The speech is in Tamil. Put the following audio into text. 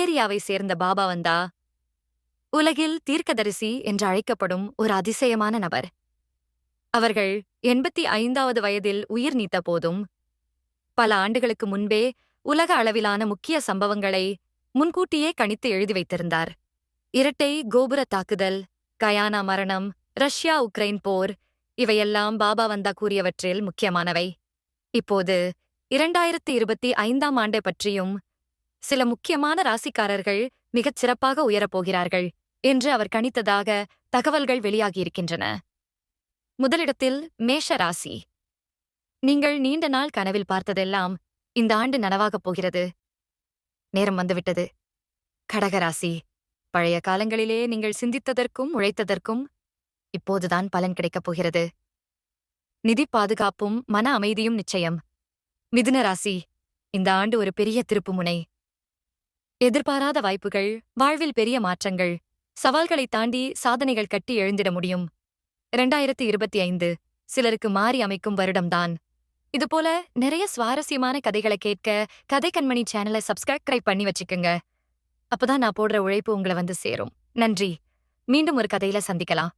பல்கேரியாவை சேர்ந்த பாபா வந்தா உலகில் தீர்க்கதரிசி என்று அழைக்கப்படும் ஒரு அதிசயமான நபர். அவர்கள் 85வது வயதில் உயிர் நீத்த போதும் பல ஆண்டுகளுக்கு முன்பே உலக அளவிலான முக்கிய சம்பவங்களை முன்கூட்டியே கணித்து எழுதி வைத்திருந்தார். இரட்டை கோபுர தாக்குதல், கயானா மரணம், ரஷ்யா உக்ரைன் போர், இவையெல்லாம் பாபா வந்தா கூறியவற்றில் முக்கியமானவை. இப்போது 2025ஆம் ஆண்டை பற்றியும் சில முக்கியமான ராசிக்காரர்கள் மிகச் சிறப்பாக உயரப்போகிறார்கள் என்று அவர் கணித்ததாக தகவல்கள் வெளியாகியிருக்கின்றன. முதலிடத்தில் மேஷ ராசி. நீங்கள் நீண்ட நாள் கனவில் பார்த்ததெல்லாம் இந்த ஆண்டு நனவாகப் போகிறது. நேரம் வந்துவிட்டது. கடகராசி. பழைய காலங்களிலே நீங்கள் சிந்தித்ததற்கும் உழைத்ததற்கும் இப்போதுதான் பலன் கிடைக்கப் போகிறது. நிதி பாதுகாப்பும் மன அமைதியும் நிச்சயம். மிதுன ராசி. இந்த ஆண்டு ஒரு பெரிய திருப்புமுனை. எதிர்பாராத வாய்ப்புகள், வாழ்வில் பெரிய மாற்றங்கள், சவால்களை தாண்டி சாதனைகள் கட்டி எழுந்திட முடியும். 2025 சிலருக்கு மாறி அமைக்கும் வருடம்தான். இதுபோல நிறைய சுவாரஸ்யமான கதைகளை கேட்க கதை கண்மணி சேனலை சப்ஸ்கிரைப் பண்ணி வச்சுக்குங்க. அப்பதான் நான் போடுற உழைப்பு உங்களை வந்து சேரும். நன்றி. மீண்டும் ஒரு கதையில சந்திக்கலாம்.